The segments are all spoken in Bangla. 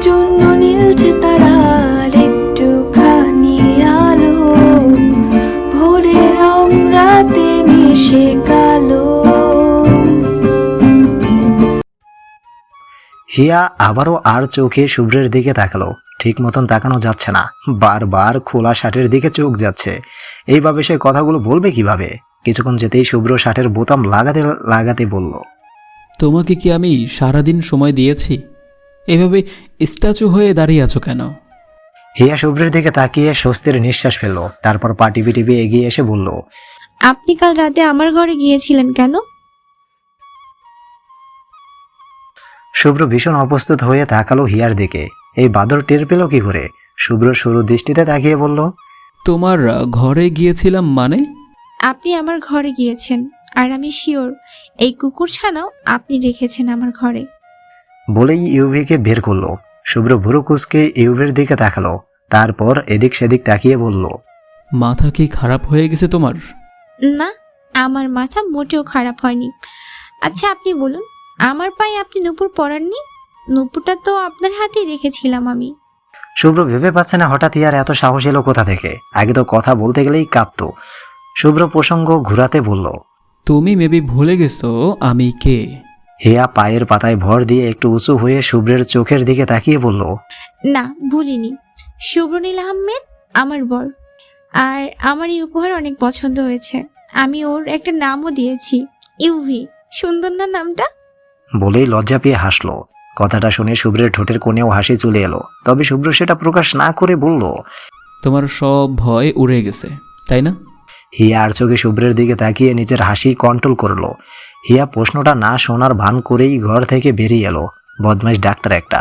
জন্য নীলছে তারার একটুখানি আলো, ভোরের রং রাতে মিশে কালো। হিয়া আবারও আর চোখে শুভ্রের দিকে তাকালো। ঠিক মতন তাকানো যাচ্ছে না, বারবার খোলা শার্টের দিকে চোখ যাচ্ছে। এইভাবে সে কথাগুলো বলবে কিভাবে? কিছুক্ষণ যেতেই শুভ্র শার্টের বোতাম লাগাতে লাগাতে বলল, তোমাকে কি আমি সারাদিন সময় দিয়েছি? এভাবে স্ট্যাচু হয়ে দাঁড়িয়ে আছো কেন? হিয়া শুভ্রের দিকে তাকিয়ে স্বস্তির নিঃশ্বাস ফেলল। তারপর পা টিপে টিপে এগিয়ে এসে বলল, আপনি কাল রাতে আমার ঘরে গিয়েছিলেন কেন? শুভ্র ভীষণ অপ্রস্তুত হয়ে তাকালো হিয়ার দিকে। এই বাদর টের পেল কি করে? শুভ্র সরু দৃষ্টিতে তাকিয়ে বলল, তোমার ঘরে গিয়েছিলাম মানে? আপনি আমার ঘরে গিয়েছেন, আর আমি শিওর এই কুকুরছানাও আপনি রেখেছেন আমার ঘরে। বলেই ইউভিকে বের করলো। শুভ্র ভুরু কুঁচকে ইউভির দিকে তাকালো, তারপর এদিক সেদিক তাকিয়ে বলল, মাথা কি খারাপ হয়ে গেছে তোমার? না, আমার মাথা মোটেও খারাপ হয়নি। আচ্ছা আপনি বলুন, আমার পায়ে আপনি নুপুর পরাননি? নুপুরটা তো আপনার হাতেই রেখেছিলাম আমি। শুভ্র ভেবে পাচ্ছে না হঠাৎ ইয়ার এত সাহস এলো কোথা থেকে। আগে তো কথা বলতে গেলেই কাঁপতো। শুভ্র প্রসঙ্গ ঘুরাতে বলল, তুমি মেবি ভুলে গেছো আমি কে। হিয়া পায়ের পাতায় ভর দিয়ে একটু উঁচু হয়ে শুভ্রের চোখের দিকে তাকিয়ে বলল, না, ভুলিনি। শুভ্রনীল আহমেদ আমার বর। আর আমার এই উপহার অনেক পছন্দ হয়েছে। আমি ওর একটা নামও দিয়েছি, ইউভি। সুন্দর না নামটা? বলেই লজ্জা পেয়ে হাসলো। কথাটা শুনে শুভ্রের ঠোঁটের কোণেও হাসি চলে এলো। তবে শুভ্র সেটা প্রকাশ না করে বলল, তোমার সব ভয় উড়ে গেছে তাই না? হিয়া আর চোখে শুভ্রের দিকে তাকিয়ে নিজের হাসি কন্ট্রোল করলো। হিয়া প্রশ্নটা না শোনার ভান করেই ঘর থেকে বেরিয়ে এলো। বদমাইশ ডাক্তার একটা।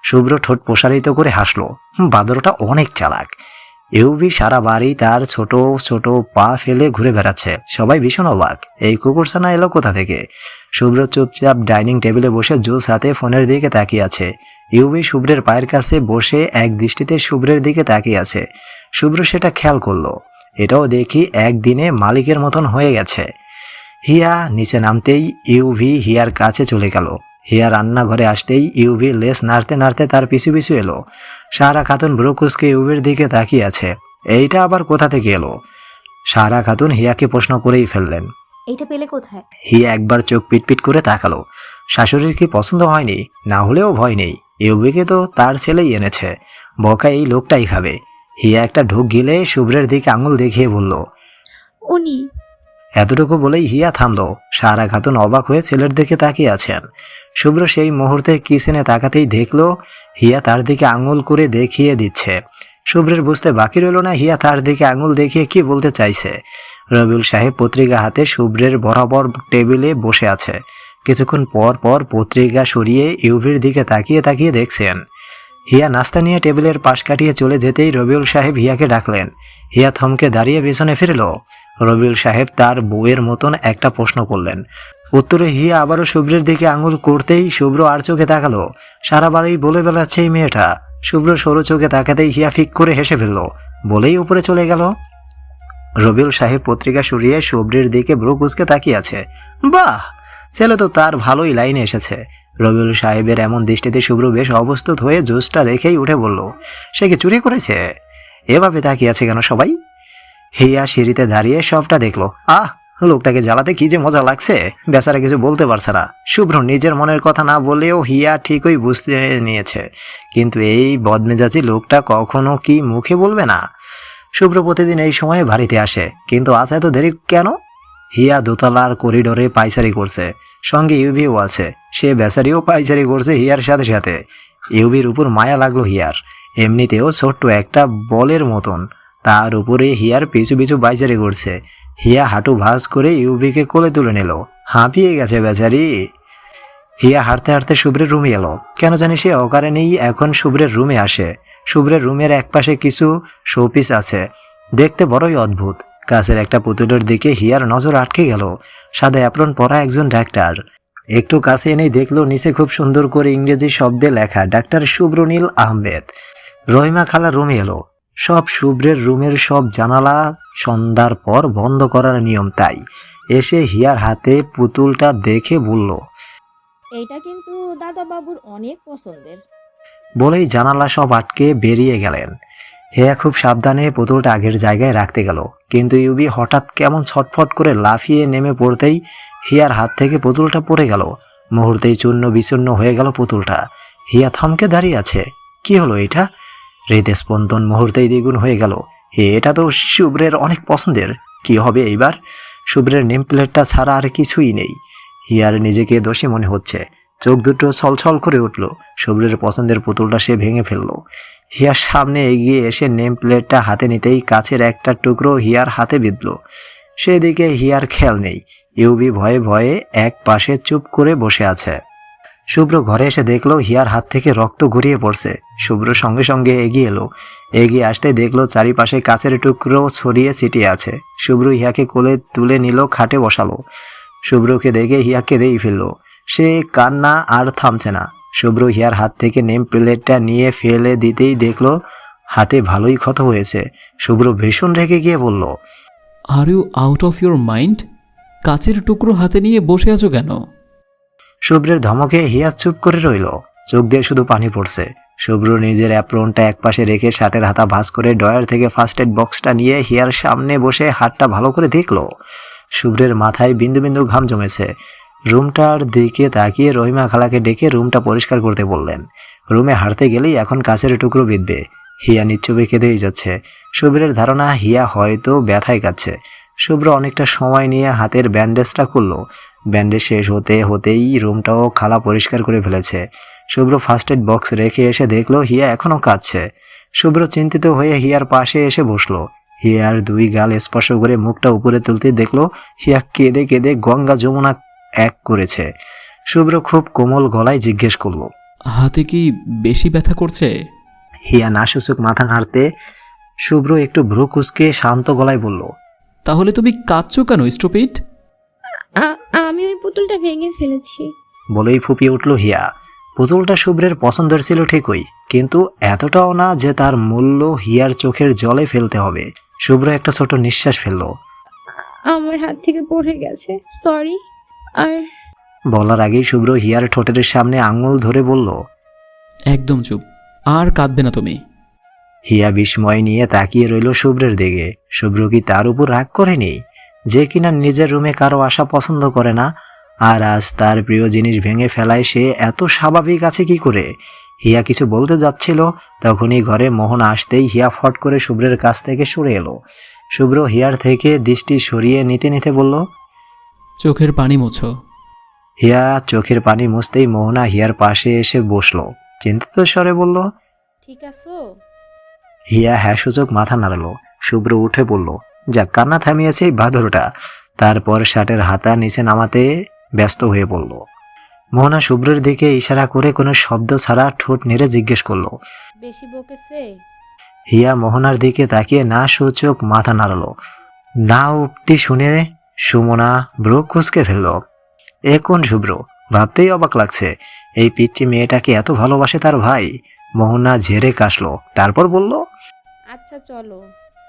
শুভ্র ঠোঁট প্রসারিত করে হাসলো। বাদরটা অনেক চালাক। ইউভি সারা বাড়ি তার ছোট ছোট পা ফেলে ঘুরে বেড়াচ্ছে। সবাই ভীষণ অবাক, এই কুকুরছানা এলো কোথা থেকে? শুভ্র চুপচাপ ডাইনিং টেবিলে বসে জুস হাতে ফোনের দিকে তাকিয়ে আছে। ইউভি শুভ্রের পায়ের কাছে বসে এক দৃষ্টিতে শুভ্রের দিকে তাকিয়ে আছে। শুভ্র সেটা খেয়াল করলো। এটাও দেখি একদিনে মালিকের মতন হয়ে গেছে। হিয়া নিচে নামতেই ইউভি হিয়ার কাছে চলে গেল। হিয়া রান্নাঘরে আসতেই ইউভি লেস নাড়তে নাড়তে তার পিছু পিছু এলো। সারা খাতুন ব্রুকুসকে ইউভির দিকে তাকিয়ে আছে। এইটা আবার কোথা থেকে এলো? সারা খাতুন হিয়াকে প্রশ্ন করেই ফেললেন। এইটা পেলে কোথায়? হিয়া একবার চোখ পিটপিট করে তাকালো। শাশুড়ির কি পছন্দ হয়নি? না হলেও ভয় নেই, ইউভিকে তো তার ছেলেই এনেছে। বকা এই লোকটাই খাবে। হিয়া একটা ঢোক গিলে শুভ্রের দিকে আঙুল দেখিয়ে বলল, উনি। এতটুকু বলেই হিয়া থামলো। সারা খাতুন অবাক হয়ে ছেলের দিকে তাকিয়ে আছেন। শুভ্র সেই মুহূর্তে কিচেনে তাকাতেই দেখলো হিয়া তার দিকে আঙুল করে দেখিয়ে দিচ্ছে। শুভ্রের বুঝতে বাকি রইল না হিয়া তার দিকে আঙুল দেখিয়ে কি বলতে চাইছে। রবিউল সাহেব পত্রিকা হাতে শুভ্রের বরাবর টেবিলে বসে আছে। কিছুক্ষণ পর পর পত্রিকা সরিয়ে ইউভির দিকে তাকিয়ে তাকিয়ে দেখছেন। হিয়া নাস্তা নিয়ে টেবিলের পাশ কাটিয়ে চলে যেতেই রবিউল সাহেব হিয়াকে ডাকলেন। হিয়া থমকে দাঁড়িয়ে পেছনে ফিরল। রবিউল সাহেব তার বউয়ের মতন একটা প্রশ্ন করলেন। উত্তরে হিয়া আবারও শুভ্রের দিকে আঙুল করতেই শুভ্র আর চোখে তাকালো। সারা বাড়ি বলে বেড়াচ্ছে এই মেয়েটা। শুভ্র সরু চোখে তাকাতেই হিয়া ফিক করে হেসে ফেলল, বলেই উপরে চলে গেল। রবিউল সাহেব পত্রিকা সরিয়ে শুভ্রের দিকে ভ্রু কুঁচকে তাকিয়ে আছে। বাহ, ছেলে তো তার ভালোই লাইনে এসেছে। রবিউল সাহেবের এমন দৃষ্টিতে শুভ্র বেশ অবস্থিত হয়ে জোসটা রেখেই উঠে বলল, সে কি চুরি করেছে? এভাবে তাকিয়ে আছে কেন সবাই? হিয়া সিঁড়িতে দাঁড়িয়ে সবটা দেখলো। লোকটাকে জ্বালাতে কি যে মজা লাগছে। বেচারা কিছু বলতে পারছে না। শুভ্র নিজের মনের কথা না বলেও হিয়া ঠিকই বুঝতে নিয়েছে, কিন্তু এই বদমেজাজি লোকটা কখনো কি মুখে বলবে না? শুভ্র প্রতিদিন এই সময়ে বাড়িতে আসে, কিন্তু আজ এত দেরি কেন? হিয়া দোতলার করিডোরে পাইচারি করছে, সঙ্গে ইউভিও আছে। সে বেচারিও পাইচারি করছে হিয়ার সাথে সাথে। ইউভির উপর মায়া লাগলো হিয়ার। এমনিতেও ছোট্ট একটা বলের মতন, তার উপরে হিয়ার পিছু পিছু পাইচারি করছে। হিয়া হাঁটু ভাঁজ করে ইউভিকে কোলে তুলে নিল। হাঁপিয়ে গেছে বেচারি। হিয়া হাঁটতে হাঁটতে শুভ্রের রুমে এলো। কেন জানি সে অকারণেই এখন শুভ্রের রুমে আসে। শুভ্রের রুমের একপাশে কিছু শোপিস আছে, দেখতে বড়ই অদ্ভুত। কাছের একটা পুতুলের দিকে হিয়ার নজর আটকে গেল। সাদা অ্যাপ্রন পরা একজন ডাক্তার। একটু কাছে এনেই দেখলো নিচে খুব সুন্দর করে ইংরেজি শব্দে লেখা, ডাক্তার শুভ্রনীল আহমেদ। রহিমা খালা রুমে এলো। সব শুভ্রের রুমের সব জানালা সন্ধ্যার পর বন্ধ করার নিয়ম, তাই এসে হিয়ার হাতে পুতুলটা দেখে বলল, এইটা কিন্তু দাদা বাবুর অনেক পছন্দের। বলেই জানালা সব আটকে বেরিয়ে গেলেন। হিয়া খুব সাবধানে পুতুলটা আগের জায়গায় রাখতে গেল, কিন্তু ইউবি হঠাৎ কেমন ছটফট করে লাফিয়ে নেমে পড়তেই হিয়ার হাত থেকে পুতুলটা পড়ে গেল। মুহূর্তেই চূর্ণ বিচূর্ণ হয়ে গেল পুতুলটা। হিয়া থমকে দাঁড়িয়ে আছে। কি হলো এটা? হৃদস্পন্দন মুহূর্তেই দ্বিগুণ হয়ে গেল। এটা তো শুভ্রের অনেক পছন্দের। কি হবে এইবার? শুভ্রের নেম প্লেটটা ছাড়া আর কিছুই নেই। হিয়ার নিজেকে দোষী মনে হচ্ছে। চোখ দুটো ছলছল করে উঠল। শুভ্রের পছন্দের পুতুলটা সে ভেঙে ফেলল। হিয়ার সামনে এগিয়ে এসে নেম প্লেটটা হাতে নিতেই কাছের একটা টুকরো হিয়ার হাতে বিঁধল। সেদিকে হিয়ার খেয়াল নেই। ইউবি ভয়ে ভয়ে এক পাশে চুপ করে বসে আছে। শুভ্র ঘরে এসে দেখলো হিয়ার হাত থেকে রক্ত গড়িয়ে পড়ছে। শুভ্র সঙ্গে সঙ্গে এগিয়ে এলো। এগিয়ে আসতে দেখলো চারিপাশে কাচের টুকরো ছড়িয়ে ছিটিয়ে আছে। শুভ্র হিয়াকে কোলে তুলে নিল, খাটে বসালো। শুভ্রকে দেখে হিয়া কেঁদেই ফেলল। সে কান্না আর থামছে না। শুভ্র হিয়ার হাত থেকে নেম প্লেটটা নিয়ে ফেলে দিতেই দেখলো হাতে ভালোই ক্ষত হয়েছে। শুভ্র ভীষণ রেগে গিয়ে বলল, are you out of your mind? কাচের টুকরো হাতে নিয়ে বসে আছো কেন? শুভ্রের ধমকে হিয়া চুপ করে রইল। চোখ দিয়ে শুধু পানি পড়ছে। শুভ্র নিজের অ্যাপ্রনটা একপাশে রেখে শার্টের হাতা ভাঁজ করে ড্রয়ার থেকে ফার্স্ট এড বক্সটা নিয়ে হিয়ার সামনে বসে হাতটা ভালো করে দেখলো। শুভ্রের মাথায় বিন্দু বিন্দু ঘাম জমেছে। রুমটার দিকে তাকিয়ে রহিমা খালাকে ডেকে রুমটা পরিষ্কার করতে বললেন। রুমে হাঁটতে গেলেই এখন কাচের টুকরো বিঁধবে। হিয়া নিশ্চুপে কেঁদেই যাচ্ছে। শুভ্রের ধারণা হিয়া হয়তো ব্যথায় কাচ্ছে। শুভ্র অনেকটা সময় নিয়ে হাতের ব্যান্ডেজটা খুলল। ব্যান্ডেজ শেষ হতে হতেই রুমটাও খালা পরিষ্কার করে ফেলেছে। শুভ্র ফার্স্ট এড বক্স রেখে এসে দেখলো হিয়া এখনও কাঁদছে। শুভ্র চিন্তিত হয়ে হিয়ার পাশে এসে বসলো। হিয়ার দুই গাল স্পর্শ করে মুখটা উপরে তুলতে দেখলো হিয়া কেঁদে কেঁদে গঙ্গা যমুনা এক করেছে। শুভ্র খুব কোমল গলায় জিজ্ঞেস করলো, হাতে কি বেশি ব্যথা করছে? হিয়া নাসূচক মাথা নাড়তে শুভ্র একটু ভ্রু কুঁচকে শান্ত গলায় বলল, তাহলে তুমি কাঁদছো কেন স্টুপিড? আমি ওই পুতুলটা ভেঙে ফেলেছি। বলেই ফুপিয়ে উঠল হিয়া। পুতুলটা শুভ্রের পছন্দের ছিল ঠিকই, কিন্তু এতটাও না যে তার মূল্য হিয়ার চোখের জলে ফেলতে হবে। শুভ্র একটা ছোট নিঃশ্বাস ফেলল। আমার হাত থেকে পড়ে গেছে, সরি। আর বলার আগেই শুভ্র হিয়ার ঠোঁটের সামনে আঙুল ধরে বলল, একদম চুপ, আর কাঁদবে না তুমি। হিয়া বিস্ময় নিয়ে তাকিয়ে রইল শুভ্রের দিকে। শুভ্র কি তার উপর রাগ করেনি? যে কিনা নিজের রুমে কারো আসা পছন্দ করে না, আর আজ তার প্রিয় জিনিস ভেঙে ফেলায় সে এত স্বাভাবিক আছে কি করে? হিয়া কিছু বলতে যাচ্ছিল, তখনই ঘরে মোহনা আসতেই হিয়া ফট করে শুভ্রের কাছ থেকে সরে এলো। শুভ্র হিয়ার থেকে দৃষ্টি সরিয়ে নিতে নিতে বলল, চোখের পানি মোছো। হিয়া চোখের পানি মুছতেই মোহনা হিয়ার পাশে এসে বসলো। চিন্তিত স্বরে বলল, ঠিক আছো? হিয়া হ্যাঁ সূচক মাথা নাড়ালো। শুভ্র উঠে বলল, যা কান্না থামিয়েছে এই বাঁদরটা। তারপর শার্টের হাতা নিচে নামাতে ব্যস্ত হয়ে পড়ল। মোহনা শুভ্রের দিকে ইশারা করে কোনো শব্দ ছাড়া ঠোঁট নেড়ে জিজ্ঞেস করলো। বেশি বকেছে? হিয়া মোহনার দিকে তাকিয়ে না সূচক মাথা নাড়ালো। না উক্তি শুনে সুমনা ব্রু কুঁচকে ফেলল। এ কোন শুভ্র? ভাবতেই অবাক লাগছে। এই পিচ্চি মেয়েটাকে এত ভালোবাসে তার ভাই? মোহনা ঝেড়ে কাশলো, তারপর বলল, আচ্ছা চলো,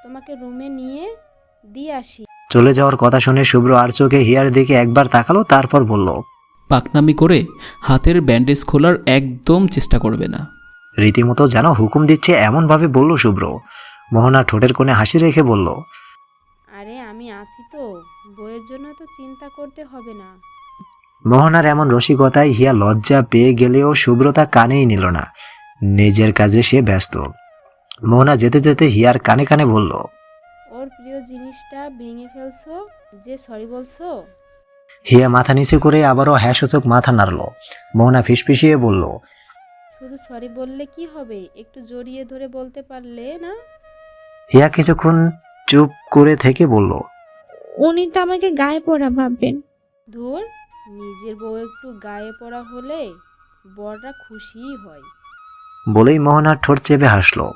তোমাকে রুমে নিয়ে দিয়ে আসি। চলে যাওয়ার কথা শুনে শুভ্র আর চোখে হিয়ার দিকে একবার তাকালো, তারপর বলল, পাকনামি করে হাতের ব্যান্ডেজ খোলার একদম চেষ্টা করবে না। রীতিমতো যেন হুকুম দিচ্ছে এমনভাবে বলল শুভ্র। মোহনা ঠোঁটের কোণে হাসি রেখে বলল, আরে আমি আসি তো, বইয়ের জন্য তো চিন্তা করতে হবে না। মোহনার এমন রসিকতায় হিয়া লজ্জা পেয়ে গেলেও শুভ্র তা কানেই নিল না। নিজের কাজে সে ব্যস্ত। মোহনা যেতে যেতে হিয়ার কানে কানে বলল, ওর প্রিয় জিনিসটা ভেঙে ফেলছো যে সরি বলছো? হিয়া মাথা নিচে করে আবারও হ্যাঁ সূচক মাথা নাড়ল। মোহনা ফিসফিসিয়ে বলল, শুধু সরি বললে কি হবে, একটু জড়িয়ে ধরে বলতে পারলে না? হিয়া কিছুক্ষণ চুপ করে থেকে বলল, উনি তো আমাকে গায়ে পড়া ভাববেন। ধুর, নিজের বউ একটু গায়ে পড়া হলে বড়রা খুশিই হয়। বলেই মোহনার ঠোঁট চেপে হাসলো।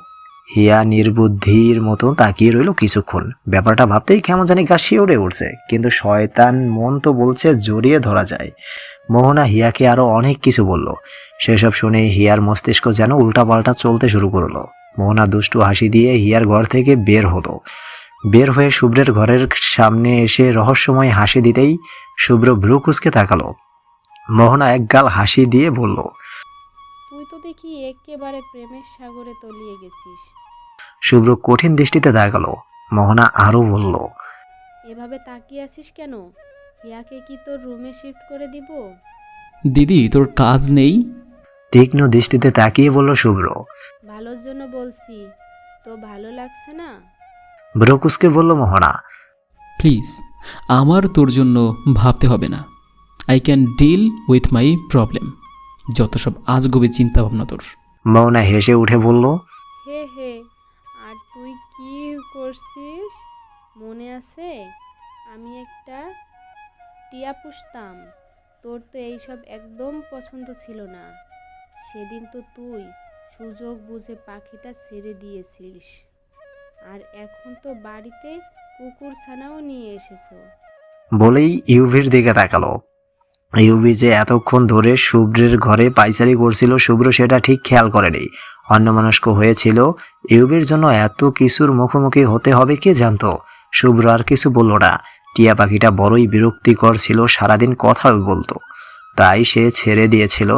হিয়া নির্বুদ্ধির মতো তাকিয়ে রইল কিছুক্ষণ। ব্যাপারটা ভাবতেই কেমন জানি গা শিউরে উঠছে, কিন্তু শয়তান মন তো বলছে জড়িয়ে ধরা যায়। মোহনা হিয়াকে আরো অনেক কিছু বলল। সেসব শুনে হিয়ার মস্তিষ্ক যেন উল্টাপাল্টা চলতে শুরু করলো। মোহনা দুষ্টু হাসি দিয়ে হিয়ার ঘর থেকে বের হলো। বের হয়ে শুভ্রের ঘরের সামনে এসে রহস্যময় হাসি দিতেই শুভ্র ভ্রু কুঁচকে তাকালো। মোহনা এক গাল হাসি দিয়ে বলল, তুই তো দেখি একেবারে প্রেমের সাগরে তলিয়ে গেছিস। শুভ্র কঠিন দৃষ্টিতে তাকালো। মোহনা আরও বলল, এভাবে তাকিয়ে আছিস কেন? হিয়াকে কি তোর রুমে শিফট করে দিব? দিদি তোর কাজ নেই? তীক্ষ্ণ দৃষ্টিতে তাকিয়ে বলল শুভ্র। ভালোর জন্য বলছি, তো ভালো লাগছে না? ব্রকুসকে বলল মোহনা। প্লিজ আমার তোর জন্য ভাবতে হবে না। I can deal with my problem. যত সব আজগবি চিন্তা ভাবনা তোর। মোহনা হেসে উঠে বলল, হে হে, আর তুই কি করছিস মনে আছে? আমি একটা টিয়া পুষতাম। তোর তো এইসব একদম পছন্দ ছিল না। সেদিন তো তুই সুযোগ বুঝে পাখিটা ছেড়ে দিয়েছিস, আর এখন তো বাড়িতে কুকুর ছানাও নিয়ে এসেছো। বলেই ইউভির দিকে তাকালো। ইউভি যে এতক্ষণ ধরে শুভ্রের ঘরে পাইচারি করছিল শুভ্র সেটা ঠিক খেয়াল করেনি। অন্যমনস্ক হয়েছিল। ইউভির জন্য এত কিছুর মুখোমুখি হতে হবে কে জানতো। শুভ্র আর কিছু বলল না। টিয়া পাখিটা বড়ই বিরক্তিকর ছিল, সারাদিন কথাও বলতো, তাই সে ছেড়ে দিয়েছিল।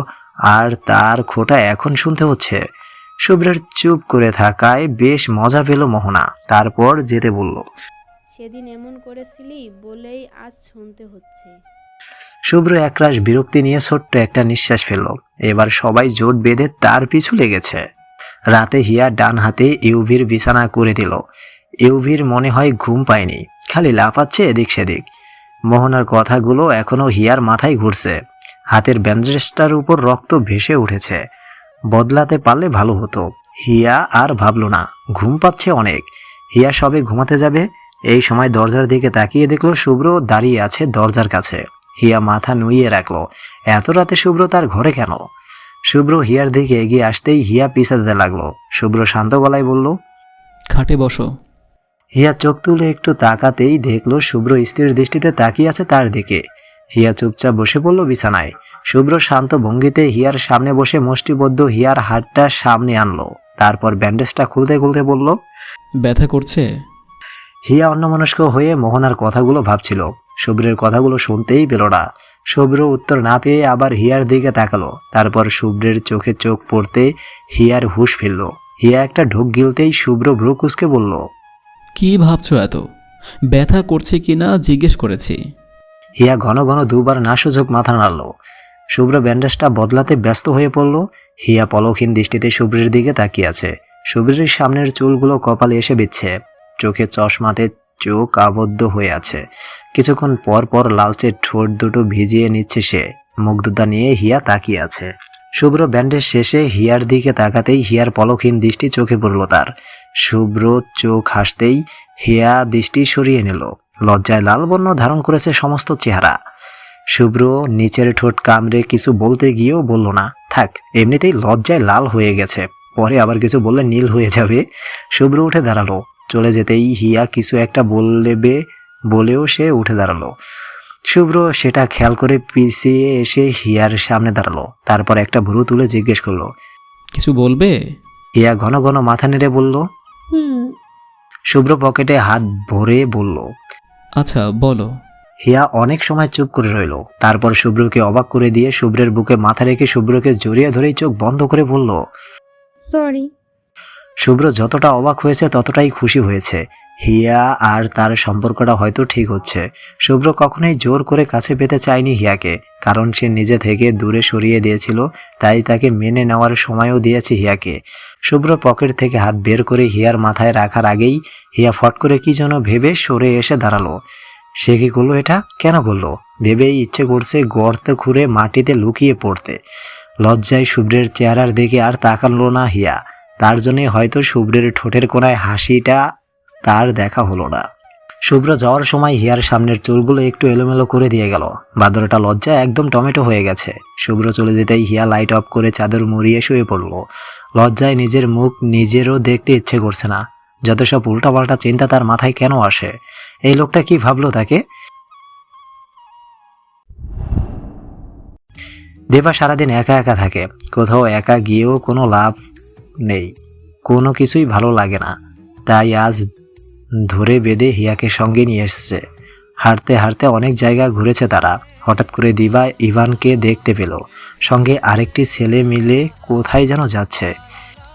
আর তার খোঁটা এখন শুনতে হচ্ছে। শুভ্রের চুপ করে থাকায় বেশ মজা পেল মোহনা। তারপর যেতে বলল। সেদিন এমন করেছিলি বলেই আজ শুনতে হচ্ছে। শুভ্র একরাশ বিরক্তি নিয়ে ছোট্ট একটা নিঃশ্বাস ফেলল। এবার সবাই জোট বেঁধে তার পিছু লেগেছে। রাতে হিয়া ডান হাতে ইউভির বিছানা করে দিল। ইউভির মনে হয় ঘুম পায়নি, খালি লাফাচ্ছে এদিক সেদিক। মোহনার কথাগুলো এখনো হিয়ার মাথায় ঘুরছে। হাতের ব্যান্ডেজটার উপর রক্ত ভেসে উঠেছে। বদলাতে পারলে ভালো হতো। হিয়া আর ভাবল না, ঘুম পাচ্ছে অনেক। হিয়া সবে ঘুমাতে যাবে, এই সময় দরজার দিকে তাকিয়ে দেখলো শুভ্র দাঁড়িয়ে আছে দরজার কাছে। হিয়া মাথা নুইয়ে রাখলো। এত রাতে শুভ্র তার ঘরে কেন? শুভ্র হিয়ার দিকে এগিয়ে আসতেই হিয়া পিছাতে লাগলো। শুভ্র শান্ত গলায় বলল, খাটে বসো। হিয়া চোখ তুলে একটু তাকাতেই দেখলো শুভ্র স্থির দৃষ্টিতে তাকিয়ে আছে তার দিকে। হিয়া চুপচাপ বসে পড়ল বিছানায়। শুভ্র শান্ত ভঙ্গিতে হিয়ার সামনে বসে মুষ্টিবদ্ধ হিয়ার হাতটা সামনে আনলো। তারপর ব্যান্ডেজটা খুলতে খুলতে বলল, ব্যথা করছে? হিয়া অন্যমনস্ক হয়ে মোহনার কথাগুলো ভাবছিল। শুভ্রের কথাগুলো শুনতেই পেল না। শুভ্র উত্তর না পেয়ে আবার হিয়ার দিকে তাকালো। তারপর শুভ্রের চোখে চোখ পড়তে হিয়ার হুঁশ ফিরল। হিয়া একটা ঢোক গিলতেই শুভ্র ব্রুকুসকে বলল, কি ভাবছো এত? ব্যথা করছে কি না জিজ্ঞেস করেছি। হিয়া ঘন ঘন দুবার নাসুযোগ মাথা নাড়ল। শুভ্র ব্যান্ডেজটা বদলাতে ব্যস্ত হয়ে পড়ল। হিয়া পলকহীন দৃষ্টিতে শুভ্রের দিকে তাকিয়ে আছে। শুভ্রের সামনের চুলগুলো কপালে এসে বিচ্ছে। চোখে চশমাতে চোখ আবদ্ধ হয়ে আছে। কিছুক্ষণ পর পর লালচে ঠোঁট দুটো ভিজিয়ে নিচ্ছে সে। মুগ্ধতা নিয়ে হিয়া তাকিয়ে আছে। শুভ্র ব্যান্ডেজ শেষে হিয়ার দিকে তাকাতেই হিয়ার পলকহীন দৃষ্টি চোখে পড়ল তার। শুভ্র চোখ হাসতেই হিয়া দৃষ্টি সরিয়ে নিল। লজ্জায় লাল বর্ণ ধারণ করেছে সমস্ত চেহারা। শুভ্র নিচের ঠোঁট কামড়ে কিছু বলতে গিয়েও বলল না, থাক, এমনিতেই লজ্জায় লাল হয়ে গেছে, পরে আবার কিছু বললে নীল হয়ে যাবে। শুভ্র উঠে দাঁড়ালো। চলে যেতেই হিয়া কিছু একটা বলবে বলেও সে উঠে দাঁড়ালো। শুভ্র সেটা খেয়াল করে পিছিয়ে এসে হিয়ার সামনে দাঁড়ালো। তারপর একটা ভুরু তুলে জিজ্ঞেস করলো, কিছু বলবে? হিয়া ঘন ঘন মাথা নেড়ে বলল। শুভ্র পকেটে হাত ভরে বলল, আচ্ছা বলো। হিয়া অনেক সময় চুপ করে রইল। তারপর শুভ্রকে অবাক করে দিয়ে শুভ্রের বুকে মাথা রেখে শুভ্রকে জড়িয়ে ধরেই চোখ বন্ধ করে বলল, সরি। শুভ্র যতটা অবাক হয়েছে ততটাই খুশি হয়েছে। হিয়া আর তার সম্পর্কটা হয়তো ঠিক হচ্ছে। শুভ্র কখনোই জোর করে কাছে পেতে চায়নি হিয়াকে, কারণ সে নিজে থেকে দূরে সরিয়ে দিয়েছিল। তাই তাকে মেনে নেওয়ার সময়ও দিয়েছে হিয়াকে। শুভ্র পকেট থেকে হাত বের করে হিয়ার মাথায় রাখার আগেই হিয়া ফট করে কি যেন ভেবে সরে এসে দাঁড়ালো। সে কি করলো এটা? কেন করলো? ভেবেই ইচ্ছে করছে গর্তে খুঁড়ে মাটিতে লুকিয়ে পড়তে। লজ্জায় শুভ্রের চেহারার দিকে আর তাকালো না হিয়া। তার জন্যই হয়তো শুভ্রের ঠোঁটের কোণায় হাসিটা তার দেখা হলো না। শুভ্র যাওয়ার সময় হিয়ার সামনের চুলগুলো একটু এলোমেলো করে দিয়ে গেল। বাদরটা লজ্জায় একদম টমেটো হয়ে গেছে। শুভ্র চলে যেতেই হিয়া লাইট অফ করে চাদর মুড়িয়ে শুয়ে পড়ল। লজ্জায় নিজের মুখ নিজেরও দেখতে ইচ্ছে করছে না। যত সব উল্টাপাল্টা চিন্তা তার মাথায় কেন আসে? এই লোকটা কি ভাবলো তাকে? দেবা সারাদিন একা একা থাকে। কোথাও একা গিয়েও কোনো লাভ নেই, কোনো কিছুই ভালো লাগে না। তাই আজ ধরে বেঁধে হিয়াকে সঙ্গে নিয়ে এসেছে। হাঁটতে হাঁটতে অনেক জায়গা ঘুরেছে তারা। হঠাৎ করে দিবা ইভানকে দেখতে পেল। সঙ্গে আরেকটি ছেলে মিলে কোথায় যেন যাচ্ছে।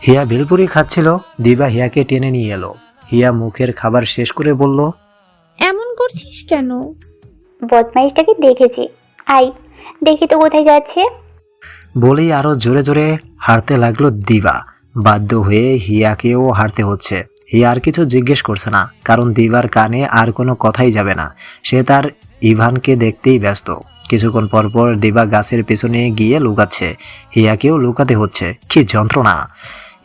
হিয়া ভেলপুরি খাচ্ছিল, দিবা হিয়াকে টেনে নিয়ে এলো। হিয়া মুখের খাবার শেষ করে বলল, এমন করছিস কেন? বদমাইশটাকে দেখেছি। আই, দেখি তো কোথায় যাচ্ছে। বলেই আরো জোরে জোরে হাঁটতে লাগলো দিবা। বাধ্য হয়ে হিয়াকেও হাঁটতে হচ্ছে। হিয়া আর কিছু জিজ্ঞেস করছে না, কারণ দিবার কানে আর কোনো কথাই যাবে না। সে তার ইভানকে দেখতেই ব্যস্ত। কিছুক্ষণ পর পর দিবা গাছের পেছনে গিয়ে লুকাচ্ছে। হিয়াকেও লুকাতে হচ্ছে। কি যন্ত্রণা!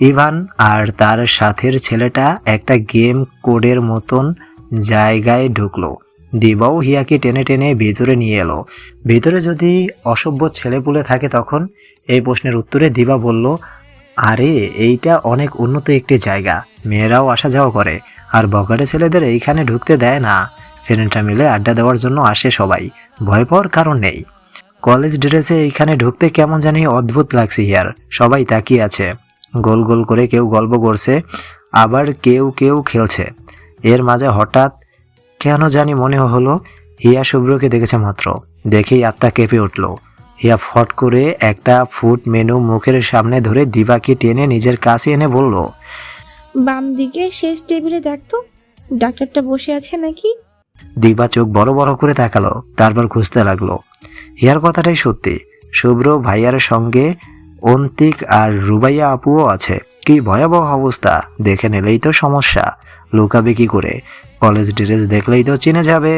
ইভান আর তার সাথের ছেলেটা একটা গেম কোডের মতন জায়গায় ঢুকলো। দিবাও হিয়াকে টেনে টেনে ভিতরে নিয়ে এলো। ভিতরে যদি অসভ্য ছেলেপুলে থাকে তখন? এই প্রশ্নের উত্তরে দিবা বলল, আরে এইটা অনেক উন্নত একটি জায়গা, মেয়েরাও আসা যাওয়া করে, আর বখাটে ছেলেদের এইখানে ঢুকতে দেয় না। ফ্রেন্ডরা মিলে আড্ডা দেওয়ার জন্য আসে সবাই, ভয় পাওয়ার কারণ নেই। কলেজ ড্রেসে এইখানে ঢুকতে কেমন জানি অদ্ভুত লাগছে হিয়ার। সবাই তাকিয়ে আছে, গোল গোল করে কেউ গল্প করছে, আবার কেউ কেউ খেলছে। এর মাঝে হঠাৎ কেন জানি মনে হলো হিয়া শুভ্রকে দেখেছে মাত্র। দেখেই আত্মা কেঁপে উঠল। হিয়া ফট করে একটা ফুড মেনু মুখের সামনে ধরে দিবাকে টেনে নিজের কাছে এনে বলল, বাম দিকে শেষ টেবিলে দেখতো, ডাক্তারটা বসে আছে নাকি? দিবা চোখ বড় বড় করে তাকালো, তারপর খুঁজতে লাগলো। হিয়ার কথাটাই সত্যি, শুভ্র ভাইয়ার সঙ্গে অন্তিক আর রুবাইয়া আপুও আছে। কি ভয়াবহ অবস্থা! দেখে নিলেই তো সমস্যা, লুকাবে কি করে? কলেজ ড্রেস দেখলেই তো চিনে যাবে।